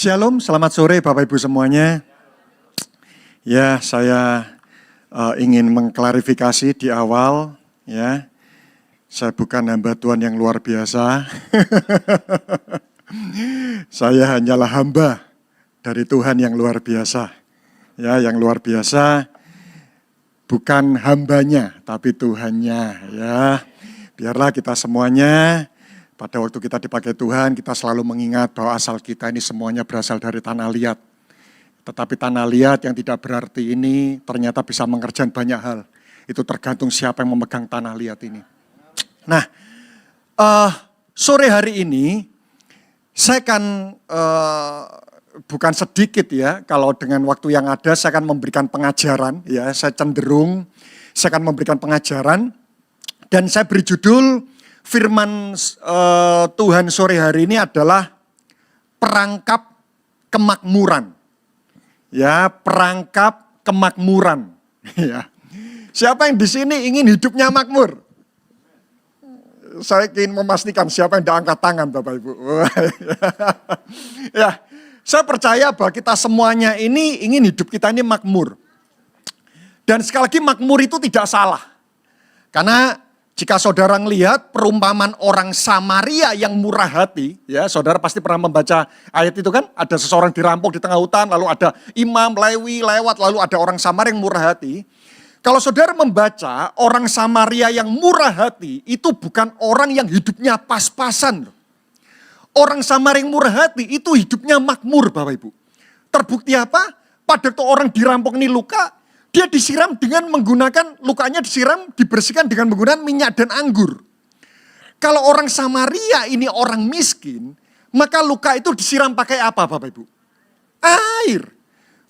Shalom, selamat sore Bapak Ibu semuanya. Ya, saya ingin mengklarifikasi di awal, ya. Saya bukan hamba Tuhan yang luar biasa. Saya hanyalah hamba dari Tuhan yang luar biasa. Ya, yang luar biasa bukan hambanya, tapi Tuhannya, ya. Biarlah kita semuanya pada waktu kita dipakai Tuhan, kita selalu mengingat bahwa asal kita ini semuanya berasal dari tanah liat. Tetapi tanah liat yang tidak berarti ini ternyata bisa mengerjakan banyak hal. Itu tergantung siapa yang memegang tanah liat ini. Nah, sore hari ini saya akan, bukan sedikit ya, kalau dengan waktu yang ada saya akan memberikan pengajaran. Ya, saya akan memberikan pengajaran dan saya beri judul firman Tuhan sore hari ini adalah perangkap kemakmuran. Ya, perangkap kemakmuran. Ya. Siapa yang di sini ingin hidupnya makmur? Saya ingin memastikan siapa yang tidak angkat tangan Bapak Ibu. Ya, saya percaya bahwa kita semuanya ini ingin hidup kita ini makmur. Dan sekali lagi makmur itu tidak salah. Karena jika saudara melihat perumpamaan orang Samaria yang murah hati, ya saudara pasti pernah membaca ayat itu kan, ada seseorang dirampok di tengah hutan, lalu ada imam, Lewi lewat, lalu ada orang Samaria yang murah hati. Kalau saudara membaca orang Samaria yang murah hati, itu bukan orang yang hidupnya pas-pasan. Orang Samaria yang murah hati itu hidupnya makmur Bapak Ibu. Terbukti apa? Pada waktu orang dirampok ini luka, dia disiram dengan menggunakan, lukanya disiram, dibersihkan dengan menggunakan minyak dan anggur. Kalau orang Samaria ini orang miskin, maka luka itu disiram pakai apa Bapak Ibu? Air.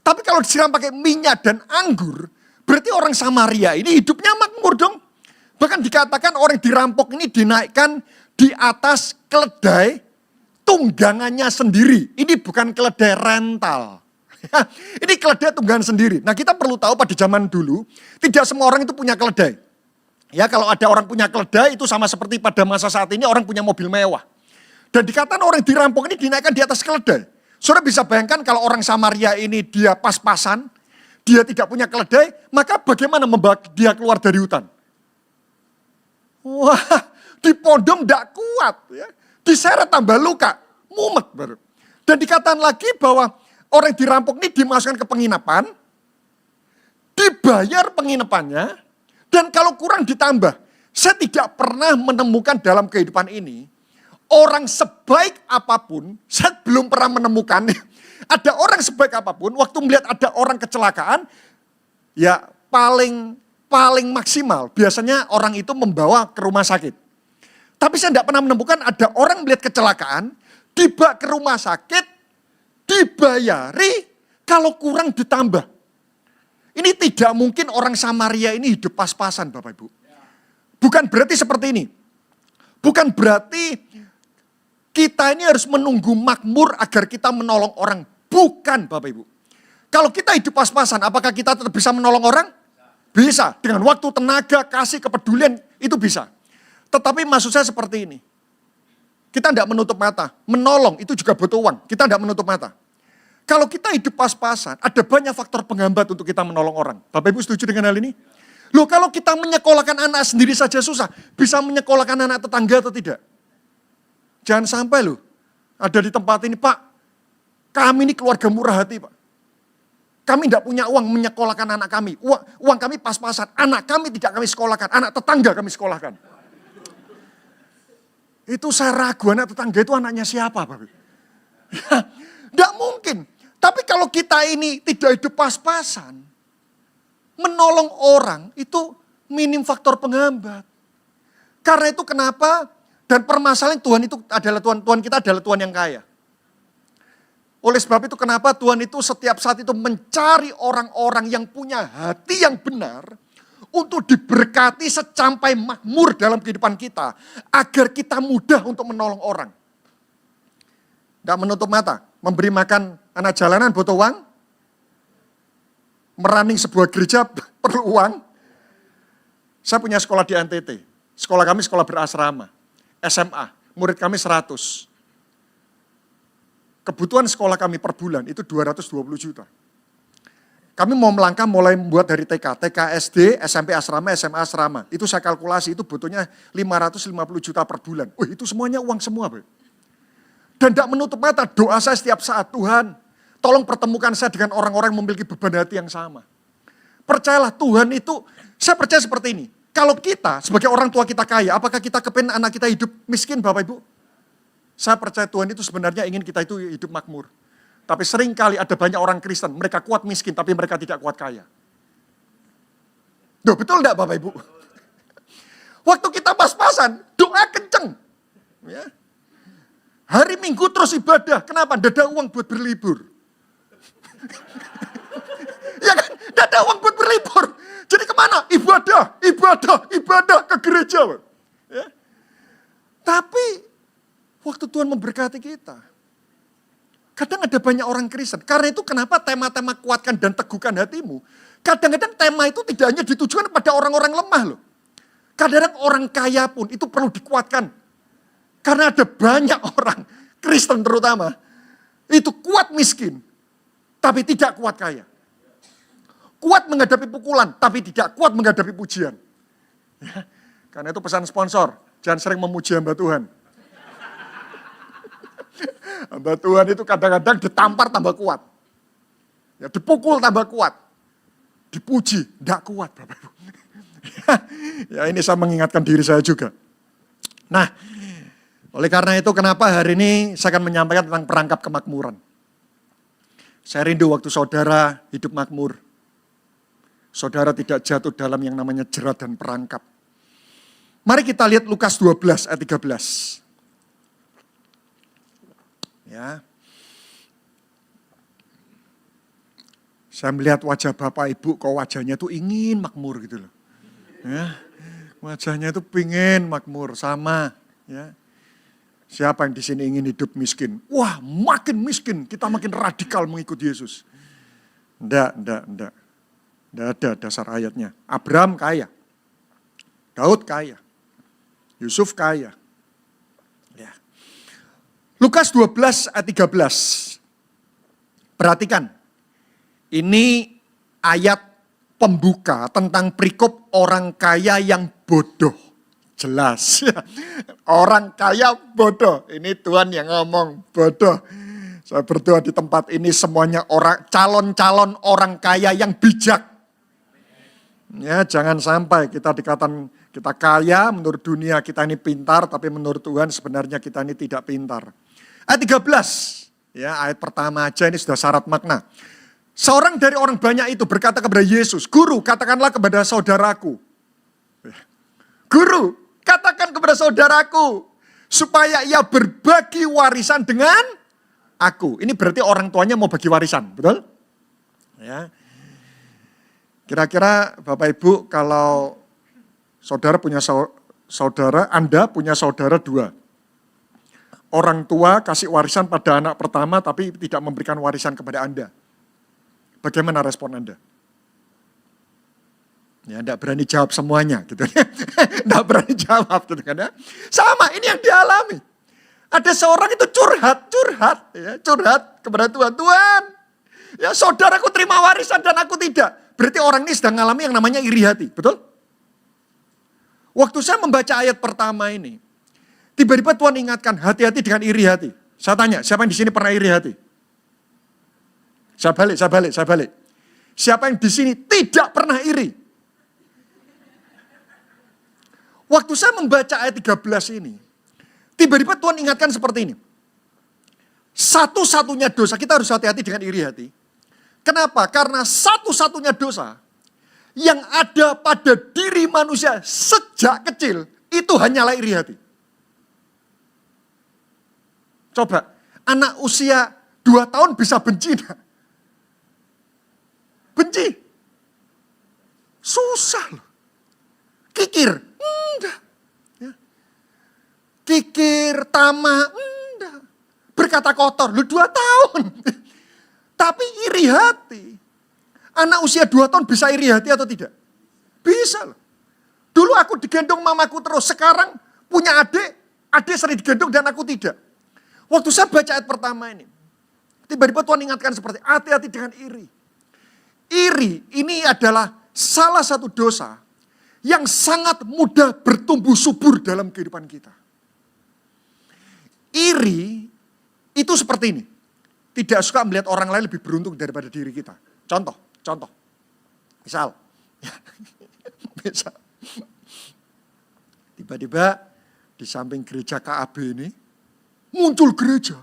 Tapi kalau disiram pakai minyak dan anggur, berarti orang Samaria ini hidupnya makmur dong. Bahkan dikatakan orang dirampok ini dinaikkan di atas keledai tunggangannya sendiri. Ini bukan keledai rental. Ini keledai tunggangan sendiri. Nah kita perlu tahu pada zaman dulu, tidak semua orang itu punya keledai. Ya kalau ada orang punya keledai itu sama seperti pada masa saat ini orang punya mobil mewah. Dan dikatakan orang dirampok ini dinaikkan di atas keledai. Saudara bisa bayangkan kalau orang Samaria ini dia pas-pasan, dia tidak punya keledai, maka bagaimana membawa dia keluar dari hutan? Wah, dipodong tidak kuat. Ya. Diseret tambah luka, mumet baru. Dan dikatakan lagi bahwa orang dirampok ini dimasukkan ke penginapan, dibayar penginapannya, dan kalau kurang ditambah. Saya tidak pernah menemukan dalam kehidupan ini, orang sebaik apapun, saya belum pernah menemukan, ada orang sebaik apapun, waktu melihat ada orang kecelakaan, ya paling maksimal, biasanya orang itu membawa ke rumah sakit. Tapi saya tidak pernah menemukan ada orang melihat kecelakaan, tiba ke rumah sakit, dibayari, kalau kurang ditambah. Ini tidak mungkin orang Samaria ini hidup pas-pasan Bapak Ibu. Bukan berarti seperti ini. Bukan berarti kita ini harus menunggu makmur agar kita menolong orang. Bukan Bapak Ibu. Kalau kita hidup pas-pasan, apakah kita tetap bisa menolong orang? Bisa. Dengan waktu, tenaga, kasih, kepedulian, itu bisa. Tetapi maksud saya seperti ini. Kita tidak menutup mata. Menolong itu juga butuh uang. Kita tidak menutup mata. Kalau kita hidup pas-pasan, ada banyak faktor penghambat untuk kita menolong orang. Bapak Ibu setuju dengan hal ini? Loh kalau kita menyekolahkan anak sendiri saja susah, bisa menyekolahkan anak tetangga atau tidak? Jangan sampai loh, ada di tempat ini, Pak, kami ini keluarga murah hati Pak. Kami tidak punya uang menyekolahkan anak kami. Uang kami pas-pasan, anak kami tidak kami sekolahkan, anak tetangga kami sekolahkan. Itu saya ragu anak tetangga itu anaknya siapa Bapak? Tidak mungkin. Tapi kalau kita ini tidak hidup pas-pasan, menolong orang itu minim faktor penghambat. Karena itu kenapa, dan permasalahan Tuhan itu adalah Tuhan kita adalah Tuhan yang kaya. Oleh sebab itu kenapa Tuhan itu setiap saat itu mencari orang-orang yang punya hati yang benar, untuk diberkati secampai makmur dalam kehidupan kita. Agar kita mudah untuk menolong orang. Tidak menutup mata. Memberi makan anak jalanan butuh uang. Merunning sebuah gereja perlu uang. Saya punya sekolah di NTT. Sekolah kami sekolah berasrama. SMA. Murid kami 100. kebutuhan sekolah kami per bulan itu 220 juta. Kami mau melangkah mulai membuat dari TK SD, SMP asrama, SMA asrama. Itu saya kalkulasi, itu butuhnya 550 juta per bulan. Itu semuanya uang semua, Bro. Dan tidak menutup mata, doa saya setiap saat, Tuhan, tolong pertemukan saya dengan orang-orang yang memiliki beban hati yang sama. Percayalah Tuhan itu, saya percaya seperti ini. Kalau kita sebagai orang tua kita kaya, apakah kita kepengen anak kita hidup miskin, Bapak Ibu? Saya percaya Tuhan itu sebenarnya ingin kita itu hidup makmur. Tapi sering kali ada banyak orang Kristen, mereka kuat miskin tapi mereka tidak kuat kaya. Duh, betul enggak Bapak Ibu? Waktu kita pas-pasan, doa kenceng. Ya. Hari Minggu terus ibadah, kenapa? Tidak ada uang buat berlibur. Ya kan, tidak ada uang buat berlibur. Jadi kemana? Ibadah ke gereja. Ya. Tapi, waktu Tuhan memberkati kita, kadang ada banyak orang Kristen. Karena itu kenapa tema-tema kuatkan dan teguhkan hatimu. Kadang-kadang tema itu tidak hanya ditujukan pada orang-orang lemah loh. Kadang-kadang orang kaya pun itu perlu dikuatkan. Karena ada banyak orang Kristen terutama. Itu kuat miskin. Tapi tidak kuat kaya. Kuat menghadapi pukulan. Tapi tidak kuat menghadapi pujian. Ya, karena itu pesan sponsor. Jangan sering memuji hamba Tuhan. Hamba Tuhan itu kadang-kadang ditampar tambah kuat. Ya, dipukul tambah kuat. Dipuji, tidak kuat Bapak Ibu. Ya ini saya mengingatkan diri saya juga. Nah, oleh karena itu kenapa hari ini saya akan menyampaikan tentang perangkap kemakmuran. Saya rindu waktu saudara hidup makmur. Saudara tidak jatuh dalam yang namanya jerat dan perangkap. Mari kita lihat Lukas 12 ayat 13. Ya. Saya melihat wajah Bapak Ibu, kok wajahnya itu ingin makmur gitu loh. Ya. Wajahnya itu pingin makmur, sama. Ya. Siapa yang di sini ingin hidup miskin? Wah, makin miskin, kita makin radikal mengikuti Yesus. Enggak. Enggak ada dasar ayatnya. Abraham kaya. Daud kaya. Yusuf kaya. Lukas 12 ayat 13. Perhatikan. Ini ayat pembuka tentang perikop orang kaya yang bodoh. Jelas. Orang kaya bodoh. Ini Tuhan yang ngomong bodoh. Saya berdoa di tempat ini semuanya orang calon-calon orang kaya yang bijak. Ya, jangan sampai kita dikatakan kita kaya, menurut dunia kita ini pintar, tapi menurut Tuhan sebenarnya kita ini tidak pintar. Ayat 13, ya ayat pertama aja ini sudah syarat makna. Seorang dari orang banyak itu berkata kepada Yesus, Guru katakanlah kepada saudaraku. Guru katakan kepada saudaraku, supaya ia berbagi warisan dengan aku. Ini berarti orang tuanya mau bagi warisan, betul? Ya. Kira-kira Bapak Ibu kalau saudara punya saudara, Anda punya saudara 2. Orang tua kasih warisan pada anak pertama tapi tidak memberikan warisan kepada Anda. Bagaimana respon Anda? Ya, enggak berani jawab semuanya gitu. Enggak berani jawab gitu kan ya. Sama, ini yang dialami. Ada seorang itu curhat kepada Tuhan. Tuhan, ya saudaraku terima warisan dan aku tidak. Berarti orang ini sedang mengalami yang namanya iri hati, betul? Waktu saya membaca ayat pertama ini, tiba-tiba Tuhan ingatkan, hati-hati dengan iri hati. Saya tanya, siapa yang di sini pernah iri hati? Saya balik. Siapa yang di sini tidak pernah iri? Waktu saya membaca ayat 13 ini, tiba-tiba Tuhan ingatkan seperti ini. Satu-satunya dosa, kita harus hati-hati dengan iri hati. Kenapa? Karena satu-satunya dosa yang ada pada diri manusia sejak kecil, itu hanyalah iri hati. Coba, anak usia 2 tahun bisa benci enggak? Benci. Susah loh. Kikir? Enggak. Ya. Kikir, tamah? Enggak. Berkata kotor? Lu 2 tahun. Tapi iri hati. Anak usia 2 tahun bisa iri hati atau tidak? Bisa loh. Dulu aku digendong mamaku terus. Sekarang punya adik sering digendong dan aku tidak. Waktu saya baca ayat pertama ini, Tiba-tiba Tuhan ingatkan seperti, hati-hati dengan iri. Iri ini adalah salah satu dosa yang sangat mudah bertumbuh subur dalam kehidupan kita. Iri itu seperti ini. Tidak suka melihat orang lain lebih beruntung daripada diri kita. Contoh. Misal. Tiba-tiba di samping gereja KAB ini muncul gereja.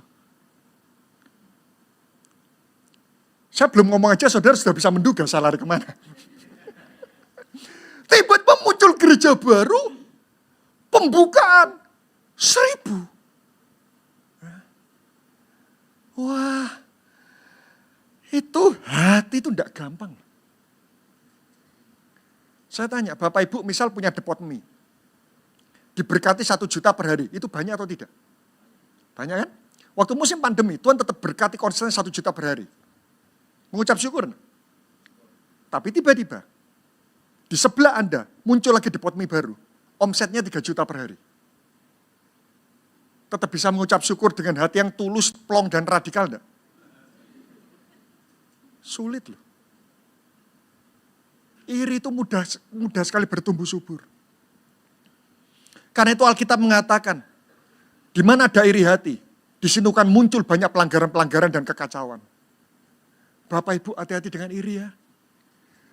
Saya belum ngomong aja, saudara sudah bisa menduga saya lari kemana. Tiba-tiba muncul gereja baru, pembukaan 1000. Wah, itu hati itu enggak gampang. Saya tanya, Bapak Ibu misal punya depot mie, diberkati 1 juta per hari, itu banyak atau tidak? Banyak kan? Waktu musim pandemi, Tuhan tetap berkati konsen 1 juta per hari. Mengucap syukur. Tapi tiba-tiba, di sebelah Anda muncul lagi depot mie baru. Omsetnya 3 juta per hari. Tetap bisa mengucap syukur dengan hati yang tulus, plong, dan radikal enggak? Sulit loh. Iri itu mudah sekali bertumbuh subur. Karena itu Alkitab mengatakan, di mana ada iri hati, di situ kan muncul banyak pelanggaran-pelanggaran dan kekacauan. Bapak Ibu hati-hati dengan iri ya.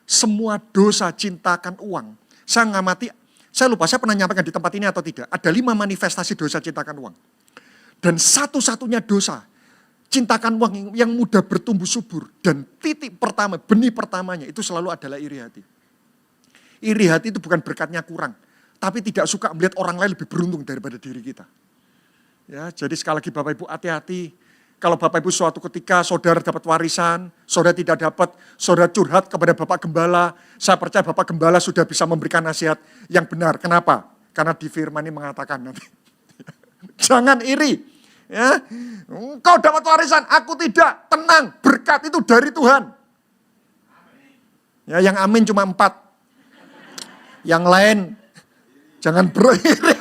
Semua dosa cintakan uang. Saya ngamati, saya lupa saya pernah nyampaikan di tempat ini atau tidak. Ada 5 manifestasi dosa cintakan uang. Dan satu-satunya dosa cintakan uang yang mudah bertumbuh subur. Dan titik pertama, benih pertamanya itu selalu adalah iri hati. Iri hati itu bukan berkatnya kurang. Tapi tidak suka melihat orang lain lebih beruntung daripada diri kita. Ya, jadi sekali lagi Bapak Ibu hati-hati. Kalau Bapak Ibu suatu ketika saudara dapat warisan, saudara tidak dapat, saudara curhat kepada Bapak Gembala, saya percaya Bapak Gembala sudah bisa memberikan nasihat yang benar. Kenapa? Karena di firman ini mengatakan nanti, jangan iri. Ya, engkau dapat warisan, aku tidak. Tenang, berkat itu dari Tuhan. Ya, yang amin cuma 4. Yang lain, jangan beriri.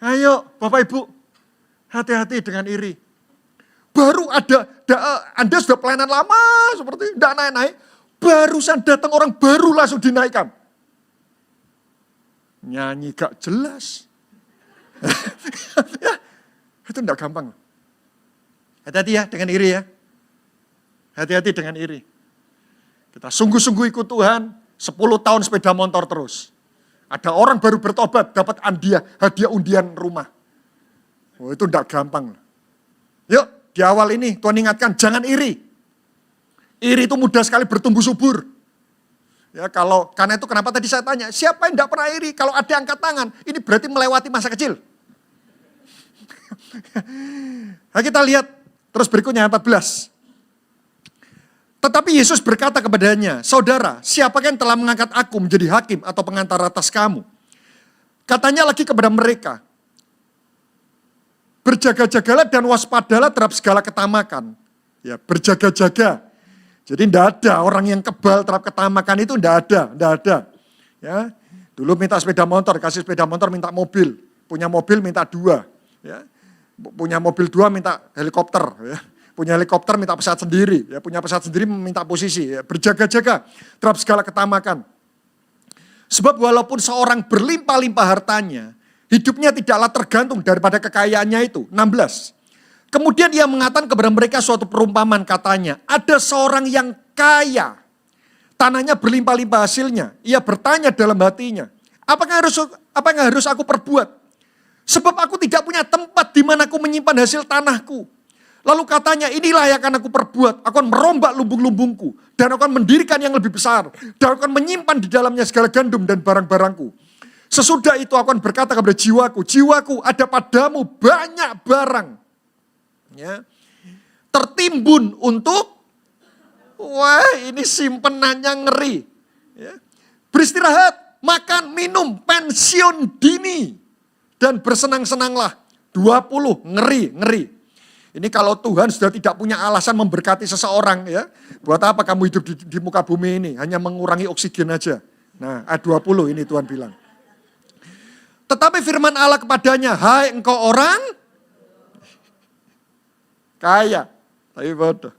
Ayo Bapak Ibu, hati-hati dengan iri. Baru ada, Anda sudah pelayanan lama seperti tidak naik-naik. Barusan datang orang baru langsung dinaikkan. Nyanyi gak jelas. Ya, itu tidak gampang. Hati-hati ya dengan iri ya. Hati-hati dengan iri. Kita sungguh-sungguh ikut Tuhan, 10 tahun sepeda motor terus. Ada orang baru bertobat, dapat hadiah undian rumah. Oh, itu tidak gampang. Yuk, di awal ini Tuhan ingatkan, jangan iri. Iri itu mudah sekali bertumbuh subur. Ya, karena itu kenapa tadi saya tanya, siapa yang tidak pernah iri? Kalau ada angkat tangan, ini berarti melewati masa kecil. Nah, kita lihat terus berikutnya 14. Tetapi Yesus berkata kepadanya, saudara, siapakah yang telah mengangkat aku menjadi hakim atau pengantar atas kamu? Katanya lagi kepada mereka, berjaga-jagalah dan waspadalah terhadap segala ketamakan. Ya, berjaga-jaga. Jadi tidak ada orang yang kebal terhadap ketamakan itu, tidak ada. Ya, dulu minta sepeda motor, kasih sepeda motor minta mobil, punya mobil minta 2. Ya, punya mobil 2 minta helikopter. Ya. Punya helikopter minta pesawat sendiri, ya, punya pesawat sendiri minta posisi, ya, berjaga-jaga terhadap segala ketamakan. Sebab walaupun seorang berlimpah-limpah hartanya, hidupnya tidaklah tergantung daripada kekayaannya itu. 16. Kemudian ia mengatakan kepada mereka suatu perumpamaan, katanya, ada seorang yang kaya, tanahnya berlimpah-limpah hasilnya. Ia bertanya dalam hatinya, apa yang harus aku perbuat? Sebab aku tidak punya tempat di mana aku menyimpan hasil tanahku. Lalu katanya, inilah yang akan aku perbuat. Aku akan merombak lumbung-lumbungku. Dan aku akan mendirikan yang lebih besar. Dan aku akan menyimpan di dalamnya segala gandum dan barang-barangku. Sesudah itu aku akan berkata kepada jiwaku, jiwaku ada padamu banyak barang. Ya. Tertimbun untuk, wah ini simpenannya ngeri. Ya. Beristirahat, makan, minum, pensiun dini. Dan bersenang-senanglah. 20, ngeri. Ini kalau Tuhan sudah tidak punya alasan memberkati seseorang, ya, buat apa kamu hidup di muka bumi ini? Hanya mengurangi oksigen aja. Nah, ayat 20 ini Tuhan bilang. Tetapi firman Allah kepadanya, hai engkau orang Kaya, tapi bodoh.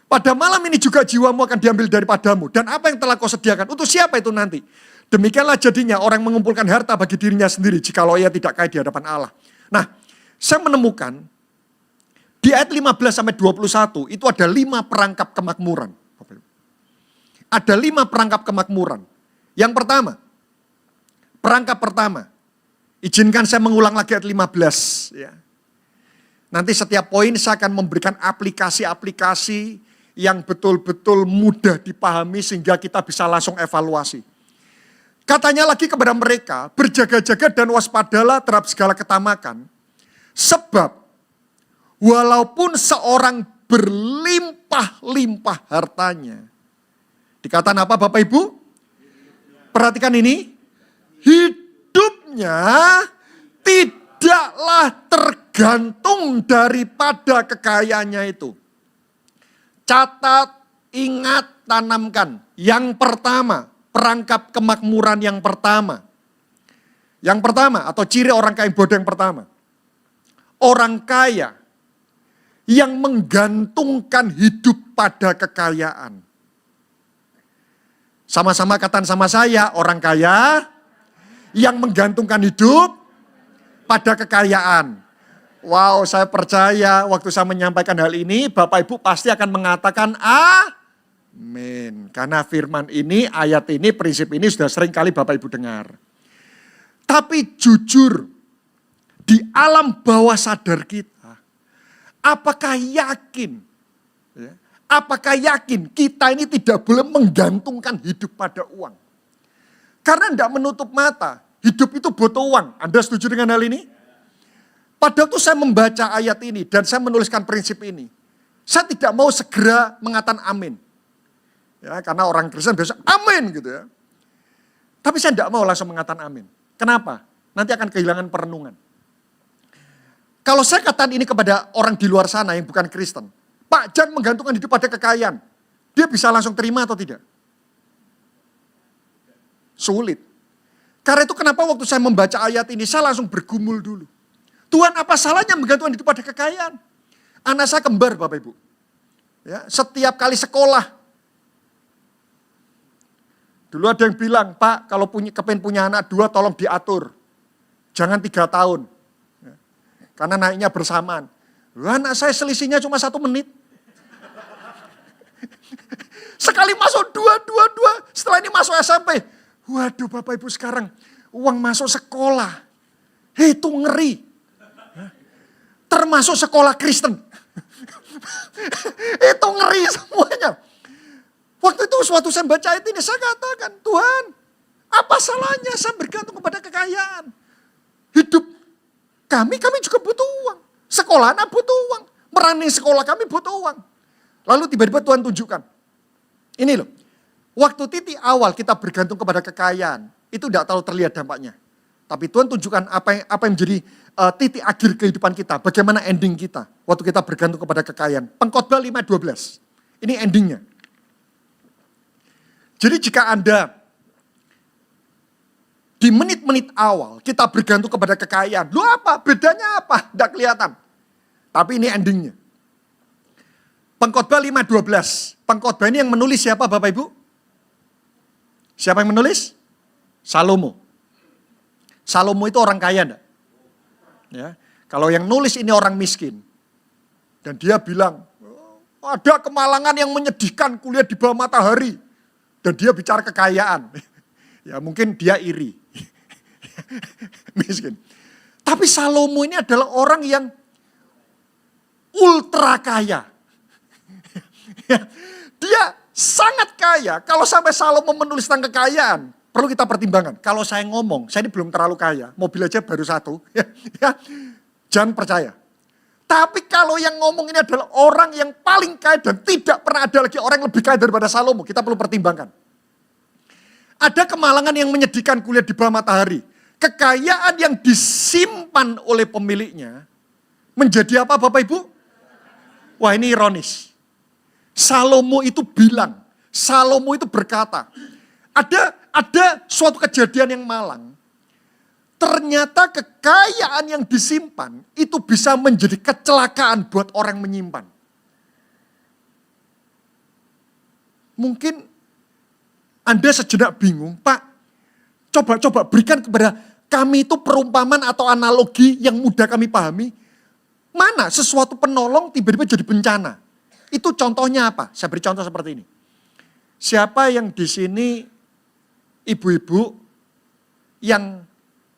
Pada malam ini juga jiwamu akan diambil daripadamu. Dan apa yang telah kau sediakan? Untuk siapa itu nanti? Demikianlah jadinya orang mengumpulkan harta bagi dirinya sendiri jikalau ia tidak kaya di hadapan Allah. Nah, saya menemukan di ayat 15-21 itu ada 5 perangkap kemakmuran. Ada 5 perangkap kemakmuran. Yang pertama, perangkap pertama. Izinkan saya mengulang lagi ayat 15. Ya. Nanti setiap poin saya akan memberikan aplikasi-aplikasi yang betul-betul mudah dipahami sehingga kita bisa langsung evaluasi. Katanya lagi kepada mereka, berjaga-jaga dan waspadalah terhadap segala ketamakan. Sebab walaupun seorang berlimpah-limpah hartanya. Dikatakan apa Bapak Ibu? Perhatikan ini. Hidupnya tidaklah tergantung daripada kekayaannya itu. Catat, ingat, tanamkan. Yang pertama, perangkap kemakmuran yang pertama. Yang pertama, atau ciri orang kaya bodoh yang pertama. Orang kaya yang menggantungkan hidup pada kekayaan. Sama-sama katakan sama saya, orang kaya yang menggantungkan hidup pada kekayaan. Wow, saya percaya waktu saya menyampaikan hal ini, Bapak Ibu pasti akan mengatakan amin. Karena firman ini, ayat ini, prinsip ini sudah sering kali Bapak Ibu dengar. Tapi jujur, di alam bawah sadar kita, apakah yakin? Apakah yakin kita ini tidak boleh menggantungkan hidup pada uang? Karena tidak menutup mata, hidup itu butuh uang. Anda setuju dengan hal ini? Pada waktu saya membaca ayat ini dan saya menuliskan prinsip ini, saya tidak mau segera mengatakan amin. Ya, karena orang Kristen biasa amin gitu ya. Tapi saya tidak mau langsung mengatakan amin. Kenapa? Nanti akan kehilangan perenungan. Kalau saya katakan ini kepada orang di luar sana yang bukan Kristen, Pak, jangan menggantungkan hidup pada kekayaan. Dia bisa langsung terima atau tidak? Sulit. Karena itu kenapa waktu saya membaca ayat ini, saya langsung bergumul dulu. Tuhan, apa salahnya menggantungkan hidup pada kekayaan? Anak saya kembar Bapak Ibu. Ya, setiap kali sekolah. Dulu ada yang bilang, Pak, kalau kepengen punya anak 2 tolong diatur. Jangan 3 tahun. Ya, karena naiknya bersamaan. Anak saya selisihnya cuma 1 menit. Sekali masuk 2. Setelah ini masuk SMP. Waduh Bapak Ibu sekarang uang masuk sekolah. Itu ngeri. Termasuk sekolah Kristen. Itu ngeri semuanya. Waktu itu suatu saya baca ayat ini, saya katakan, Tuhan, apa salahnya saya bergantung kepada kekayaan? Hidup kami juga butuh uang. Sekolah anak butuh uang. Merani sekolah kami butuh uang. Lalu tiba-tiba Tuhan tunjukkan. Ini loh, waktu titik awal kita bergantung kepada kekayaan, itu tidak terlalu terlihat dampaknya. Tapi Tuhan tunjukkan apa yang menjadi titik akhir kehidupan kita. Bagaimana ending kita waktu kita bergantung kepada kekayaan. Pengkhotbah 5:12. Ini endingnya. Jadi jika Anda di menit-menit awal kita bergantung kepada kekayaan. Lu apa? Bedanya apa? Tidak kelihatan. Tapi ini endingnya. Pengkhotbah 5:12. Pengkhotbah ini yang menulis siapa Bapak Ibu? Siapa yang menulis? Salomo. Salomo itu orang kaya enggak? Ya. Kalau yang nulis ini orang miskin. Dan dia bilang, ada kemalangan yang menyedihkan kuliah di bawah matahari. Dan dia bicara kekayaan. Ya mungkin dia iri. Miskin. Tapi Salomo ini adalah orang yang ultra kaya. Dia sangat kaya. Kalau sampai Salomo menulis tentang kekayaan, perlu kita pertimbangkan. Kalau saya ngomong, saya ini belum terlalu kaya, mobil aja baru 1. Jangan percaya. Tapi kalau yang ngomong ini adalah orang yang paling kaya dan tidak pernah ada lagi orang yang lebih kaya daripada Salomo, kita perlu pertimbangkan. Ada kemalangan yang menyedihkan kuliah di bawah matahari. Kekayaan yang disimpan oleh pemiliknya menjadi apa Bapak Ibu? Wah ini ironis. Salomo itu bilang, Salomo itu berkata, ada suatu kejadian yang malang. ternyata kekayaan yang disimpan itu bisa menjadi kecelakaan buat orang menyimpan. Mungkin Anda sejenak bingung, Pak, coba berikan kepada kami itu perumpamaan atau analogi yang mudah kami pahami. Mana sesuatu penolong tiba-tiba jadi bencana? Itu contohnya apa? Saya beri contoh seperti ini. Siapa yang di sini ibu-ibu yang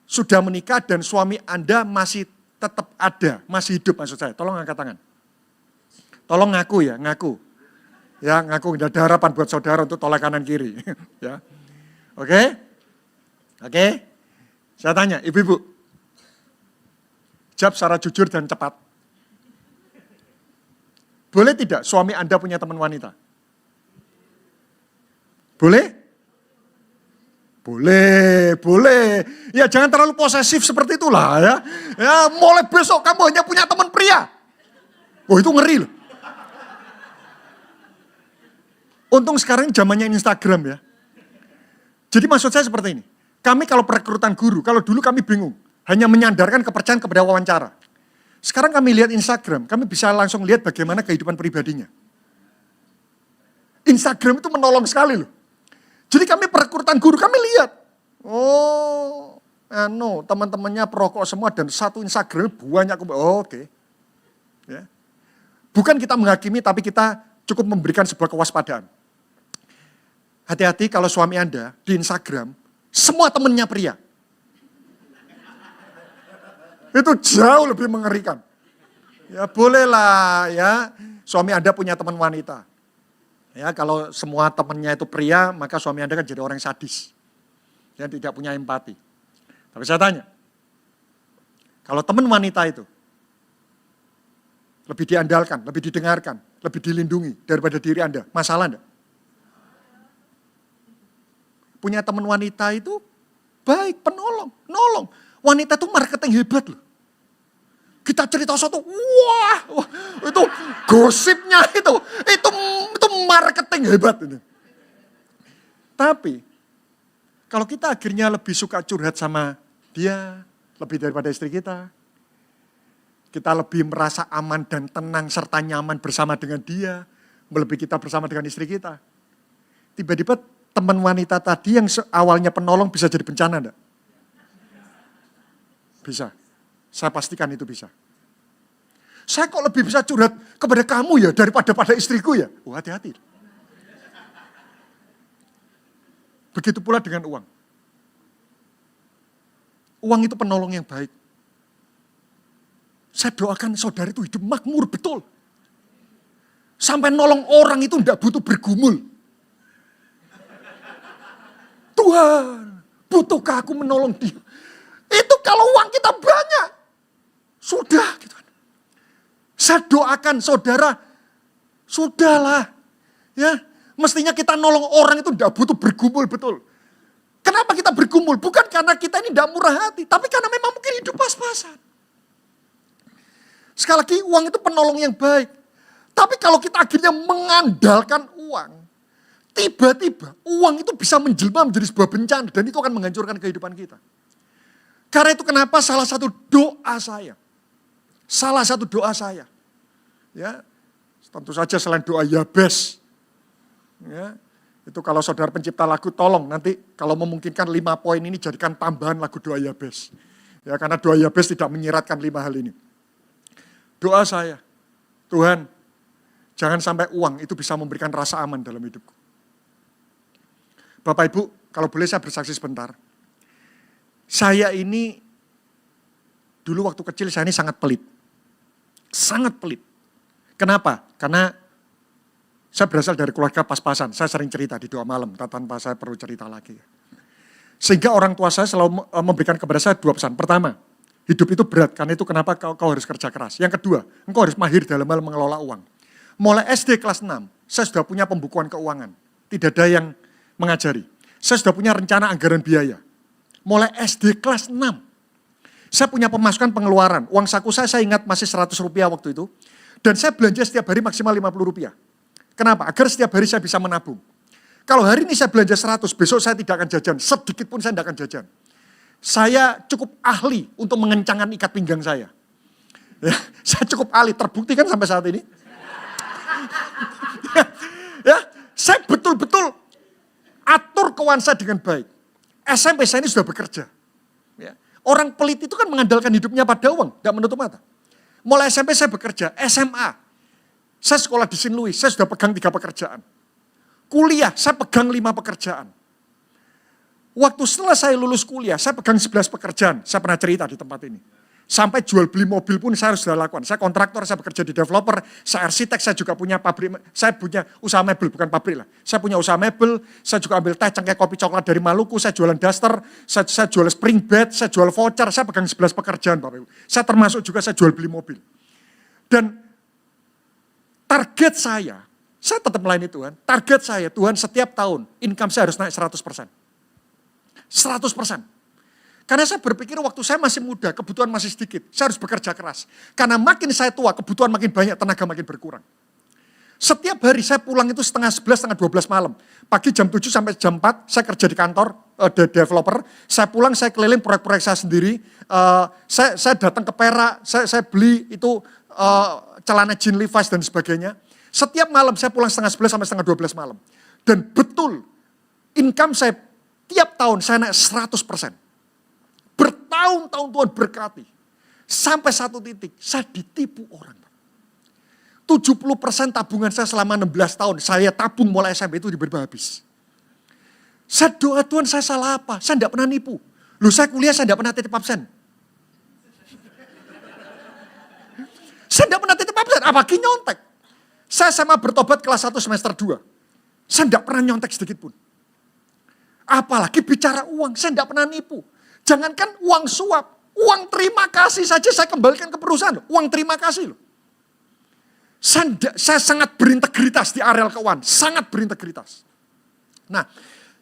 sudah menikah dan suami Anda masih tetap ada, masih hidup maksud saya. Tolong angkat tangan. Tolong ngaku ya, ngaku. Ya, ngaku tidak ada harapan buat saudara untuk tolak kanan kiri. Ya. Oke? Saya tanya, ibu-ibu. Jawab secara jujur dan cepat. Boleh tidak suami Anda punya teman wanita? Boleh? Boleh. Ya jangan terlalu posesif seperti itulah ya. Ya mulai besok kamu hanya punya teman pria. Oh itu ngeri loh. Untung sekarang zamannya Instagram ya. Jadi maksud saya seperti ini. Kami kalau perekrutan guru, kalau dulu kami bingung. Hanya menyandarkan kepercayaan kepada wawancara. Sekarang kami lihat Instagram, kami bisa langsung lihat bagaimana kehidupan pribadinya. Instagram itu menolong sekali loh. Jadi kami perekrutan guru, kami lihat. Oh, teman-temannya perokok semua dan satu Instagram banyak. Oke. Ya. Bukan kita menghakimi, tapi kita cukup memberikan sebuah kewaspadaan. Hati-hati kalau suami Anda di Instagram, semua temannya pria. Itu jauh lebih mengerikan. Ya bolehlah ya, suami Anda punya teman wanita. Ya kalau semua temannya itu pria, maka suami Anda kan jadi orang sadis. Yang tidak punya empati. Tapi saya tanya, kalau teman wanita itu lebih diandalkan, lebih didengarkan, lebih dilindungi daripada diri Anda, masalah enggak? Punya teman wanita itu baik, nolong. Wanita itu marketing hebat loh. Kita cerita suatu, wah itu gosipnya itu marketing hebat itu. Tapi kalau kita akhirnya lebih suka curhat sama dia, lebih daripada istri kita lebih merasa aman dan tenang serta nyaman bersama dengan dia, melebihi kita bersama dengan istri kita. Tiba-tiba teman wanita tadi yang awalnya penolong bisa jadi bencana enggak? Bisa. Saya pastikan itu bisa. Saya kok lebih bisa curhat kepada kamu ya daripada pada istriku ya? Oh hati-hati. Begitu pula dengan uang. Uang itu penolong yang baik. Saya doakan saudara itu hidup makmur betul. Sampai nolong orang itu tidak butuh bergumul. Tuhan, butuhkah aku menolong dia? Itu kalau uang kita banyak. Sudah gitu kan. Saya doakan saudara, sudahlah. Ya, mestinya kita nolong orang itu tidak butuh bergumul betul. Kenapa kita bergumul? Bukan karena kita ini tidak murah hati, tapi karena memang mungkin hidup pas-pasan. Sekali lagi uang itu penolong yang baik. Tapi kalau kita akhirnya mengandalkan uang, tiba-tiba uang itu bisa menjelma menjadi sebuah bencana dan itu akan menghancurkan kehidupan kita. Karena itu kenapa salah satu doa saya, ya, tentu saja selain doa Yabes, ya, itu kalau saudara pencipta lagu tolong nanti kalau memungkinkan 5 poin ini jadikan tambahan lagu doa Yabes. Ya, karena doa Yabes tidak menyiratkan 5 hal ini. Doa saya, Tuhan, jangan sampai uang itu bisa memberikan rasa aman dalam hidupku. Bapak Ibu, kalau boleh saya bersaksi sebentar. Saya ini, dulu waktu kecil saya ini sangat pelit. Sangat pelit. Kenapa? Karena saya berasal dari keluarga pas-pasan. Saya sering cerita di doa malam, tanpa saya perlu cerita lagi. Sehingga orang tua saya selalu memberikan kepada saya 2 pesan. Pertama, hidup itu berat, karena itu kenapa kau harus kerja keras. Yang kedua, engkau harus mahir dalam hal mengelola uang. Mulai SD kelas 6, saya sudah punya pembukuan keuangan. Tidak ada yang mengajari. Saya sudah punya rencana anggaran biaya. Mulai SD kelas 6. Saya punya pemasukan pengeluaran. Uang saku saya ingat masih Rp100 waktu itu. Dan saya belanja setiap hari maksimal Rp50. Kenapa? Agar setiap hari saya bisa menabung. Kalau hari ini saya belanja 100, besok saya tidak akan jajan. Sedikit pun saya tidak akan jajan. Saya cukup ahli untuk mengencangkan ikat pinggang saya. Ya, saya cukup ahli, terbukti kan sampai saat ini. Ya, saya betul-betul atur keuangan saya dengan baik. SMP saya ini sudah bekerja. Ya. Orang pelit itu kan mengandalkan hidupnya pada uang, tidak menutup mata. Mulai SMP saya bekerja, SMA. Saya sekolah di St. Louis, saya sudah pegang 3 pekerjaan. Kuliah, saya pegang 5 pekerjaan. Waktu setelah saya lulus kuliah, saya pegang 11 pekerjaan. Saya pernah cerita di tempat ini. Sampai jual beli mobil pun saya harus sudah lakukan. Saya kontraktor, saya bekerja di developer, saya arsitek, saya juga punya pabrik, saya punya usaha mebel, bukan pabrik lah. Saya punya usaha mebel, saya juga ambil teh, cangkir kopi coklat dari Maluku, saya jualan daster, saya jual spring bed, saya jual voucher, saya pegang 11 pekerjaan Bapak Ibu. Saya termasuk juga saya jual beli mobil. Dan target saya tetap melayani Tuhan, target saya Tuhan setiap tahun, income saya harus naik 100%. 100%. Karena saya berpikir waktu saya masih muda, kebutuhan masih sedikit. Saya harus bekerja keras. Karena makin saya tua, kebutuhan makin banyak, tenaga makin berkurang. Setiap hari saya pulang itu setengah 11, setengah 12 malam. Pagi jam 7 sampai jam 4, saya kerja di kantor, developer. Saya pulang, saya keliling proyek-proyek saya sendiri. Saya datang ke Perak, saya beli itu celana jean Levi's dan sebagainya. Setiap malam saya pulang setengah 11 sampai setengah 12 malam. Dan betul, income saya tiap tahun saya naik 100%. Bertahun-tahun Tuhan berkati. Sampai satu titik, saya ditipu orang. 70% tabungan saya selama 16 tahun, saya tabung mulai SMP itu diberi habis. Saya doa Tuhan, saya salah apa? Saya tidak pernah nipu. Loh, saya kuliah, saya tidak pernah titip absen. Saya tidak pernah titip absen, apalagi nyontek. Saya sama bertobat kelas 1 semester 2. Saya tidak pernah nyontek sedikit pun. Apalagi bicara uang, saya tidak pernah nipu. Jangankan uang suap, uang terima kasih saja saya kembalikan ke perusahaan. Uang terima kasih loh. Saya sangat berintegritas di areal keuangan, sangat berintegritas. Nah,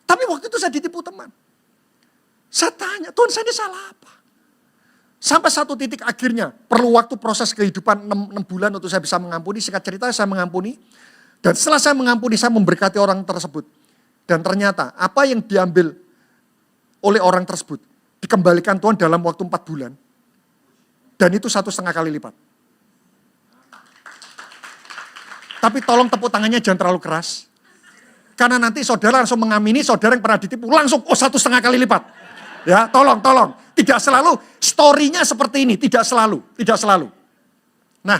tapi waktu itu saya ditipu teman. Saya tanya, Tuhan saya ini salah apa? Sampai satu titik akhirnya, perlu waktu proses kehidupan 6 bulan untuk saya bisa mengampuni. Singkat cerita saya mengampuni. Dan setelah saya mengampuni, saya memberkati orang tersebut. Dan ternyata apa yang diambil oleh orang tersebut, dikembalikan Tuhan dalam waktu 4 bulan. Dan itu 1,5 kali lipat. Tapi tolong tepuk tangannya jangan terlalu keras. Karena nanti saudara langsung mengamini saudara yang pernah ditipu. Langsung, 1,5 kali lipat. Ya, tolong. Tidak selalu, story-nya seperti ini. Tidak selalu. Nah,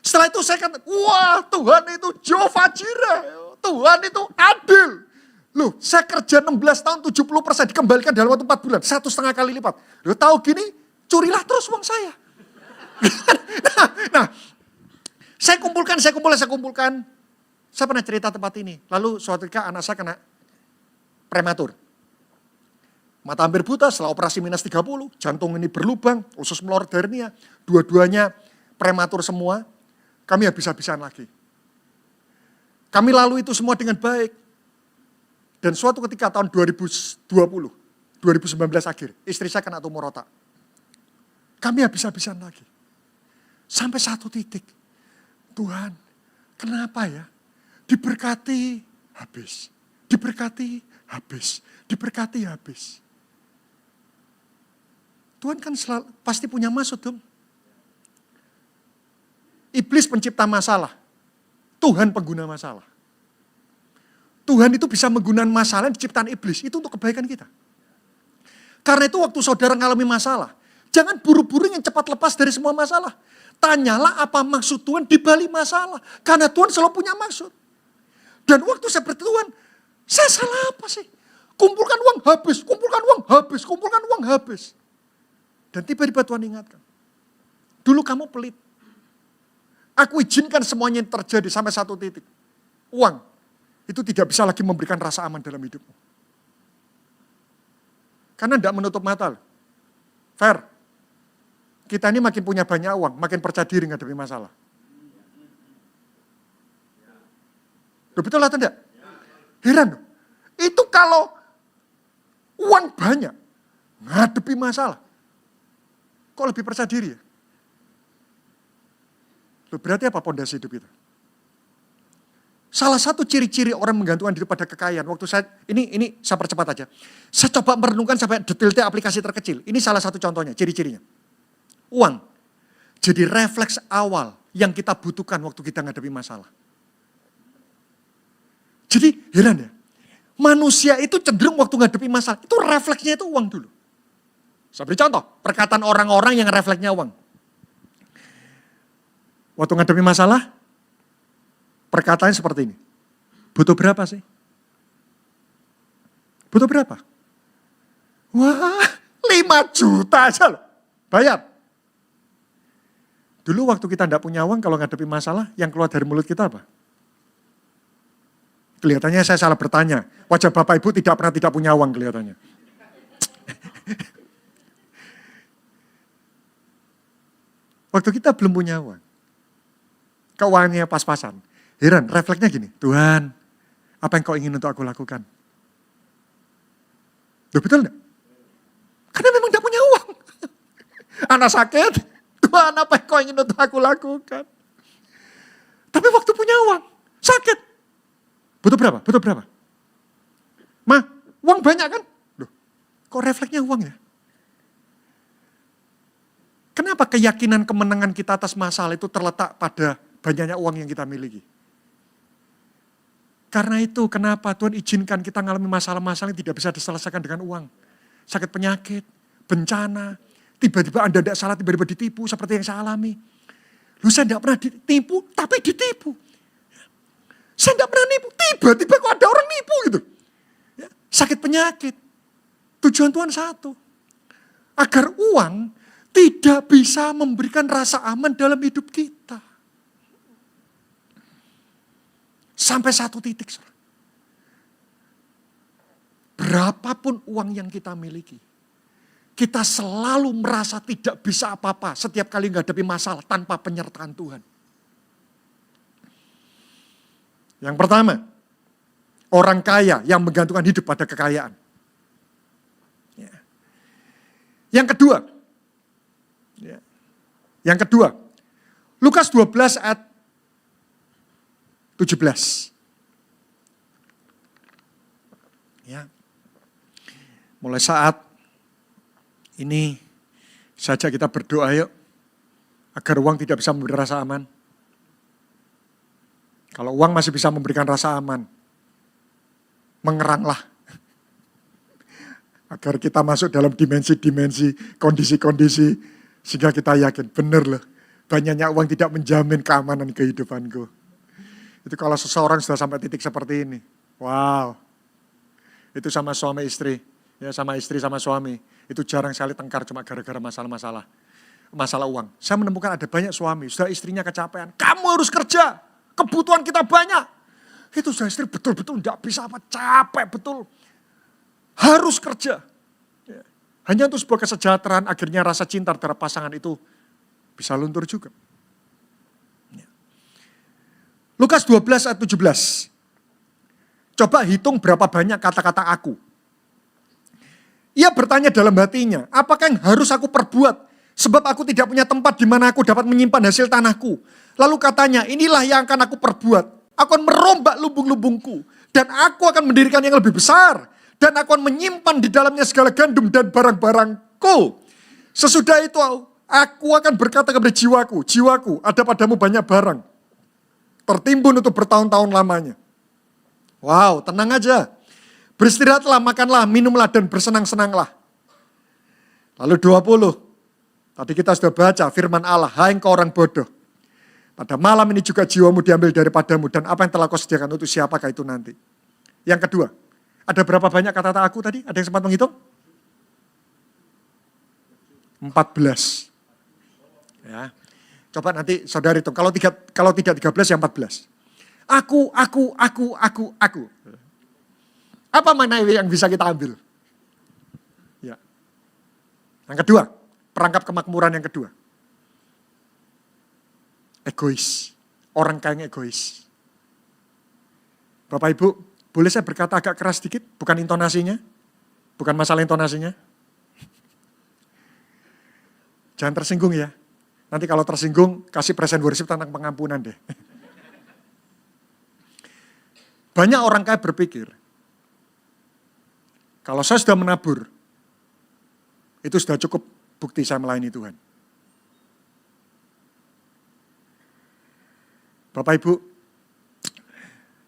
setelah itu saya kata, wah Tuhan itu Jehovah Jireh. Tuhan itu adil. Loh, saya kerja 16 tahun 70% dikembalikan dalam waktu 4 bulan. 1,5 kali lipat. Loh, tahu gini, curilah terus uang saya. nah, saya kumpulkan. Saya pernah cerita tempat ini. Lalu suatu ketika anak saya kena prematur. Mata hampir buta setelah operasi minus 30. Jantung ini berlubang, usus melorot hernia. Dua-duanya prematur semua. Kami habis-habisan lagi. Kami lalu itu semua dengan baik. Dan suatu ketika tahun 2019 akhir, istri saya kena tumor otak. Kami habis-habisan lagi. Sampai satu titik, Tuhan, kenapa ya? Diberkati, habis. Diberkati, habis. Tuhan kan pasti punya maksud dong. Iblis pencipta masalah. Tuhan pengguna masalah. Tuhan itu bisa menggunakan masalah yang diciptakan iblis. Itu untuk kebaikan kita. Karena itu waktu saudara mengalami masalah, jangan buru-buru yang cepat lepas dari semua masalah. Tanyalah apa maksud Tuhan di balik masalah. Karena Tuhan selalu punya maksud. Dan waktu saya bertuhan, saya salah apa sih? Kumpulkan uang habis. Dan tiba-tiba Tuhan ingatkan. Dulu kamu pelit. Aku izinkan semuanya yang terjadi sampai satu titik. Uang itu tidak bisa lagi memberikan rasa aman dalam hidupmu. Karena tidak menutup mata. Fair. Kita ini makin punya banyak uang, makin percaya diri menghadapi masalah. Betul atau tidak? Heran. Itu kalau uang banyak, menghadapi masalah. Kok lebih percaya diri ya? Berarti apa pondasi hidup kita? salah satu ciri-ciri orang menggantungkan diri pada kekayaan. Waktu saya, ini saya percepat aja. Saya coba merenungkan sampai detailnya aplikasi terkecil. Ini salah satu contohnya, ciri-cirinya. Uang. Jadi refleks awal yang kita butuhkan waktu kita menghadapi masalah. Jadi heran ya. Manusia itu cenderung waktu menghadapi masalah, itu refleksnya itu uang dulu. Saya beri contoh, perkataan orang-orang yang refleksnya uang. Waktu menghadapi masalah, perkataannya seperti ini. Butuh berapa sih? Butuh berapa? Wah, 5 juta aja loh. Bayar. Dulu waktu kita tidak punya uang, kalau menghadapi masalah, yang keluar dari mulut kita apa? Kelihatannya saya salah bertanya. Wajah Bapak Ibu tidak pernah tidak punya uang kelihatannya. Waktu kita belum punya uang. Keuangannya pas-pasan. Heran, refleksnya gini. Tuhan, apa yang kau ingin untuk aku lakukan? Loh, betul enggak? Karena memang tidak punya uang. Anak sakit, Tuhan apa yang kau ingin untuk aku lakukan? Tapi waktu punya uang, sakit. Butuh berapa? Butuh berapa? Ma, uang banyak kan? Loh, kok refleksnya uang ya? Kenapa keyakinan kemenangan kita atas masalah itu terletak pada banyaknya uang yang kita miliki? Karena itu kenapa Tuhan izinkan kita mengalami masalah-masalah yang tidak bisa diselesaikan dengan uang. Sakit penyakit, bencana, tiba-tiba Anda tidak salah, tiba-tiba ditipu seperti yang saya alami. Lu saya tidak pernah ditipu, tapi ditipu. Saya tidak pernah nipu, tiba-tiba kok ada orang nipu gitu. Ya, sakit penyakit. Tujuan Tuhan satu. Agar uang tidak bisa memberikan rasa aman dalam hidup kita. Sampai satu titik. Berapapun uang yang kita miliki. Kita selalu merasa tidak bisa apa-apa setiap kali menghadapi masalah tanpa penyertaan Tuhan. Yang pertama, orang kaya yang menggantungkan hidup pada kekayaan. Yang kedua, Lukas 12 ayat 17. Ya. Mulai saat ini saja kita berdoa yuk, agar uang tidak bisa memberi rasa aman. Kalau uang masih bisa memberikan rasa aman, mengeranglah. Agar kita masuk dalam dimensi-dimensi, kondisi-kondisi, sehingga kita yakin, benar loh, banyaknya uang tidak menjamin keamanan kehidupanku. Itu kalau seseorang sudah sampai titik seperti ini, wow, itu sama suami istri, ya sama istri sama suami, itu jarang sekali tengkar cuma gara-gara masalah uang. Saya menemukan ada banyak suami, sudah istrinya kecapean, kamu harus kerja, kebutuhan kita banyak. Itu sudah istri betul-betul tidak bisa apa, capek betul. Harus kerja. Hanya untuk sebuah kesejahteraan, akhirnya rasa cinta terhadap pasangan itu bisa luntur juga. Lukas 12 ayat 17. Coba hitung berapa banyak kata-kata aku. Ia bertanya dalam hatinya, apakah yang harus aku perbuat? Sebab aku tidak punya tempat di mana aku dapat menyimpan hasil tanahku. Lalu katanya, inilah yang akan aku perbuat. Aku akan merombak lubung-lubungku. Dan aku akan mendirikan yang lebih besar. Dan aku akan menyimpan di dalamnya segala gandum dan barang-barangku. Sesudah itu aku akan berkata kepada jiwaku, jiwaku ada padamu banyak barang. Tertimbun untuk bertahun-tahun lamanya. Wow, tenang aja. Beristirahatlah, makanlah, minumlah dan bersenang-senanglah. Lalu 20. Tadi kita sudah baca firman Allah, hai engkau orang bodoh. Pada malam ini juga jiwamu diambil daripadamu dan apa yang telah kau sediakan untuk siapakah itu nanti. Yang kedua. Ada berapa banyak kata-kata aku tadi? Ada yang sempat menghitung? 14. Ya. Coba nanti saudara hitung. Kalau tidak 13 ya 14. Aku. Apa mana yang bisa kita ambil? Ya. Yang kedua, perangkap kemakmuran yang kedua. Egois. Orang kaya yang egois. Bapak Ibu, boleh saya berkata agak keras sedikit? Bukan intonasinya? Bukan masalah intonasinya? Jangan tersinggung ya. Nanti kalau tersinggung, kasih present worship tentang pengampunan deh. Banyak orang kaya berpikir, kalau saya sudah menabur, itu sudah cukup bukti saya melayani Tuhan. Bapak Ibu,